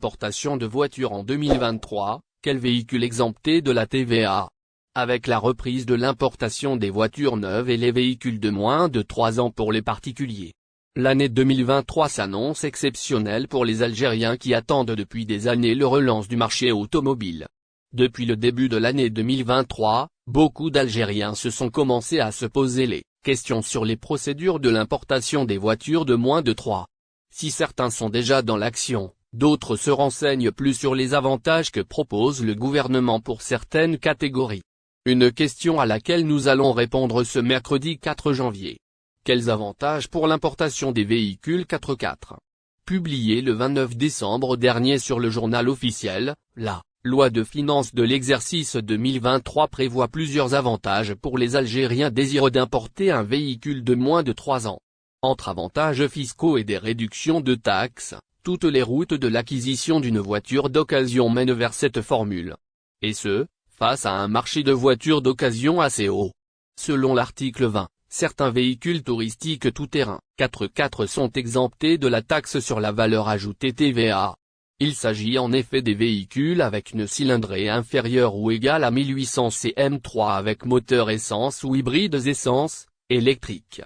l'importation de voitures en 2023, quels véhicules exemptés de la TVA? Avec la reprise de l'importation des voitures neuves et les véhicules de moins de 3 ans pour les particuliers, l'année 2023 s'annonce exceptionnelle pour les Algériens qui attendent depuis des années le relance du marché automobile. Depuis le début de l'année 2023, beaucoup d'Algériens se sont commencés à se poser les questions sur les procédures de l'importation des voitures de moins de 3. Si certains sont déjà dans l'action, d'autres se renseignent plus sur les avantages que propose le gouvernement pour certaines catégories. Une question à laquelle nous allons répondre ce mercredi 4 janvier. Quels avantages pour l'importation des véhicules 4x4? Publié le 29 décembre dernier sur le journal officiel, la loi de finances de l'exercice 2023 prévoit plusieurs avantages pour les Algériens désireux d'importer un véhicule de moins de 3 ans. Entre avantages fiscaux et des réductions de taxes, toutes les routes de l'acquisition d'une voiture d'occasion mènent vers cette formule. Et ce, face à un marché de voitures d'occasion assez haut. Selon l'article 20, certains véhicules touristiques tout-terrain 4x4 sont exemptés de la taxe sur la valeur ajoutée TVA. Il s'agit en effet des véhicules avec une cylindrée inférieure ou égale à 1800 cm3 avec moteur essence ou hybrides essence, électrique.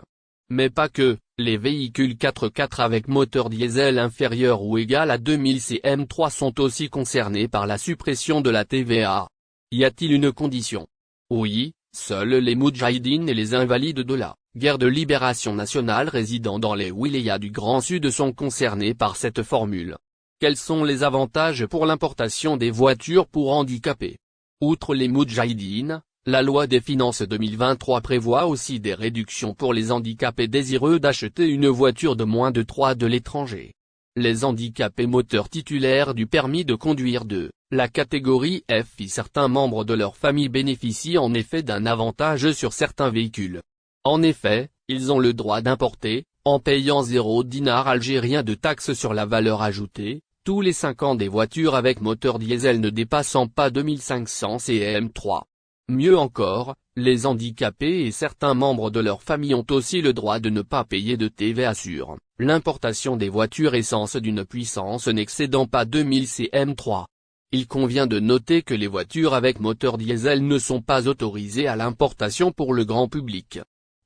Mais pas que, les véhicules 4x4 avec moteur diesel inférieur ou égal à 2000 cm3 sont aussi concernés par la suppression de la TVA. Y a-t-il une condition? Oui, seuls les moudjahidines et les invalides de la guerre de libération nationale résidant dans les wilayas du Grand Sud sont concernés par cette formule. Quels sont les avantages pour l'importation des voitures pour handicapés? Outre les moudjahidines, la loi des finances 2023 prévoit aussi des réductions pour les handicapés désireux d'acheter une voiture de moins de 3 de l'étranger. Les handicapés moteurs titulaires du permis de conduire de la catégorie F et certains membres de leur famille bénéficient en effet d'un avantage sur certains véhicules. En effet, ils ont le droit d'importer, en payant 0 dinar algérien de taxe sur la valeur ajoutée, tous les 5 ans des voitures avec moteur diesel ne dépassant pas 2500 cm3. Mieux encore, les handicapés et certains membres de leur famille ont aussi le droit de ne pas payer de TVA sur l'importation des voitures essence d'une puissance n'excédant pas 2000 cm3. Il convient de noter que les voitures avec moteur diesel ne sont pas autorisées à l'importation pour le grand public.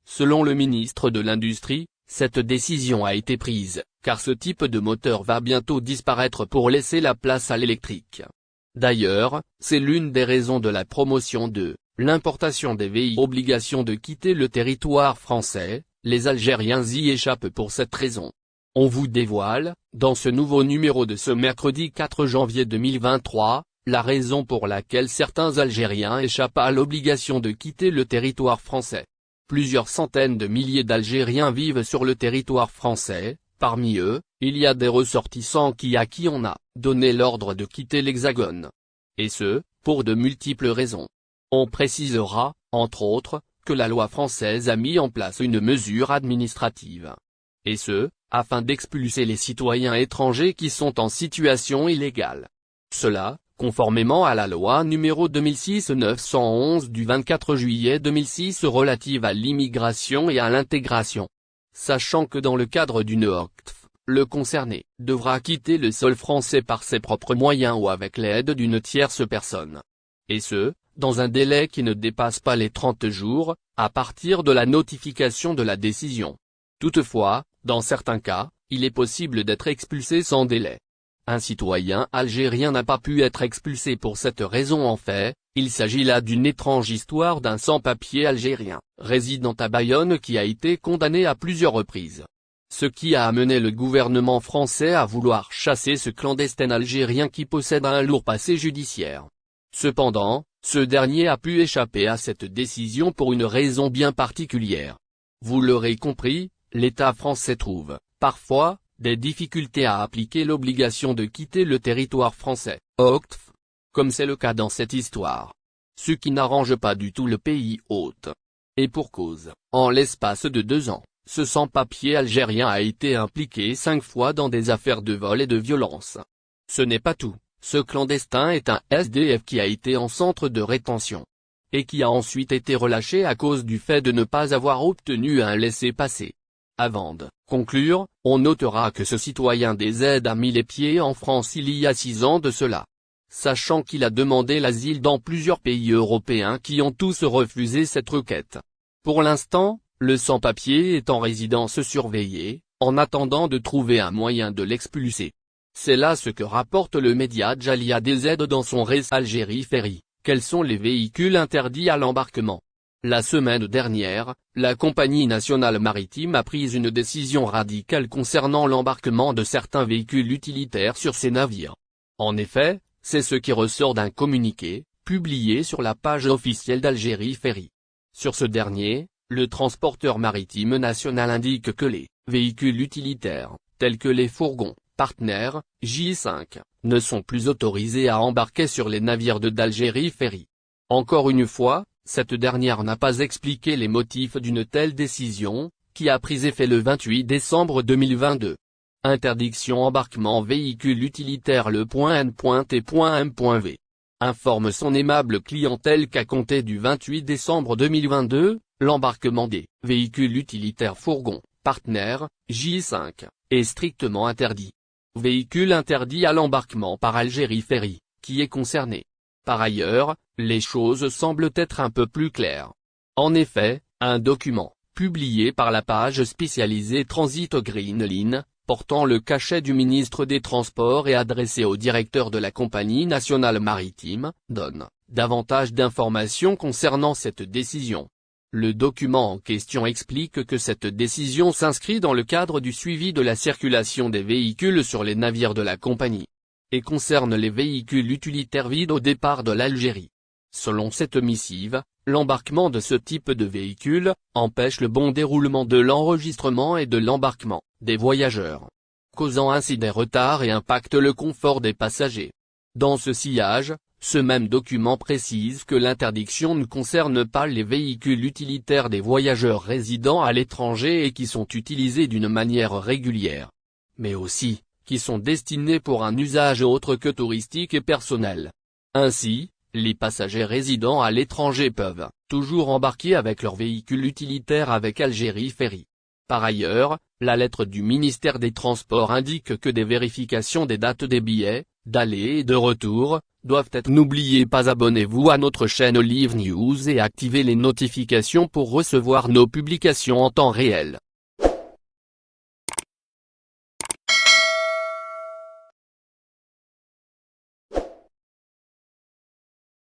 Selon le ministre de l'Industrie, cette décision a été prise, car ce type de moteur va bientôt disparaître pour laisser la place à l'électrique. D'ailleurs, c'est l'une des raisons de la promotion de l'importation des véhicules. Obligation de quitter le territoire français, les Algériens y échappent pour cette raison. On vous dévoile, dans ce nouveau numéro de ce mercredi 4 janvier 2023, la raison pour laquelle certains Algériens échappent à l'obligation de quitter le territoire français. Plusieurs centaines de milliers d'Algériens vivent sur le territoire français, parmi eux, il y a des ressortissants à qui on a donné l'ordre de quitter l'Hexagone. Et ce, pour de multiples raisons. On précisera, entre autres, que la loi française a mis en place une mesure administrative. Et ce, afin d'expulser les citoyens étrangers qui sont en situation illégale. Cela, conformément à la loi numéro 2006-911 du 24 juillet 2006 relative à l'immigration et à l'intégration. Sachant que dans le cadre d'une OQTF, le concerné devra quitter le sol français par ses propres moyens ou avec l'aide d'une tierce personne. Et ce, dans un délai qui ne dépasse pas les 30 jours, à partir de la notification de la décision. Toutefois, dans certains cas, il est possible d'être expulsé sans délai. Un citoyen algérien n'a pas pu être expulsé pour cette raison en fait, il s'agit là d'une étrange histoire d'un sans-papier algérien, résidant à Bayonne qui a été condamné à plusieurs reprises. Ce qui a amené le gouvernement français à vouloir chasser ce clandestin algérien qui possède un lourd passé judiciaire. Cependant, ce dernier a pu échapper à cette décision pour une raison bien particulière. Vous l'aurez compris, l'État français trouve, parfois, des difficultés à appliquer l'obligation de quitter le territoire français, OQTF, comme c'est le cas dans cette histoire. Ce qui n'arrange pas du tout le pays hôte. Et pour cause, en l'espace de 2 ans, ce sans-papier algérien a été impliqué 5 fois dans des affaires de vol et de violence. Ce n'est pas tout, ce clandestin est un SDF qui a été en centre de rétention. Et qui a ensuite été relâché à cause du fait de ne pas avoir obtenu un laissez-passer. Avant de conclure, on notera que ce citoyen des aides a mis les pieds en France il y a 6 ans de cela. Sachant qu'il a demandé l'asile dans plusieurs pays européens qui ont tous refusé cette requête. Pour l'instant, le sans-papier est en résidence surveillée, en attendant de trouver un moyen de l'expulser. C'est là ce que rapporte le média Jalia DZ dans son récit Algérie Ferry. Quels sont les véhicules interdits à l'embarquement? La semaine dernière, la compagnie nationale maritime a pris une décision radicale concernant l'embarquement de certains véhicules utilitaires sur ses navires. En effet, c'est ce qui ressort d'un communiqué, publié sur la page officielle d'Algérie Ferry. Sur ce dernier, le transporteur maritime national indique que les véhicules utilitaires, tels que les fourgons, partenaires, J5, ne sont plus autorisés à embarquer sur les navires d'Algérie Ferry. Encore une fois, cette dernière n'a pas expliqué les motifs d'une telle décision, qui a pris effet le 28 décembre 2022. Interdiction embarquement véhicule utilitaire le.n.t.m.v. Informe son aimable clientèle qu'à compter du 28 décembre 2022, l'embarquement des véhicules utilitaires fourgons, partenaires, J5, est strictement interdit. Véhicule interdit à l'embarquement par Algérie Ferry, qui est concerné. Par ailleurs, les choses semblent être un peu plus claires. En effet, un document, publié par la page spécialisée Transit Green Line, portant le cachet du ministre des Transports et adressé au directeur de la compagnie nationale maritime, donne davantage d'informations concernant cette décision. Le document en question explique que cette décision s'inscrit dans le cadre du suivi de la circulation des véhicules sur les navires de la compagnie, et concerne les véhicules utilitaires vides au départ de l'Algérie. Selon cette missive, l'embarquement de ce type de véhicule empêche le bon déroulement de l'enregistrement et de l'embarquement des voyageurs, causant ainsi des retards et impacte le confort des passagers. Dans ce sillage, ce même document précise que l'interdiction ne concerne pas les véhicules utilitaires des voyageurs résidant à l'étranger et qui sont utilisés d'une manière régulière, mais aussi qui sont destinés pour un usage autre que touristique et personnel. Ainsi, les passagers résidant à l'étranger peuvent toujours embarquer avec leur véhicule utilitaire avec Algérie Ferry. Par ailleurs, la lettre du ministère des Transports indique que des vérifications des dates des billets, d'aller et de retour, doivent être. N'oubliez pas, abonnez-vous à notre chaîne Olive News et activez les notifications pour recevoir nos publications en temps réel.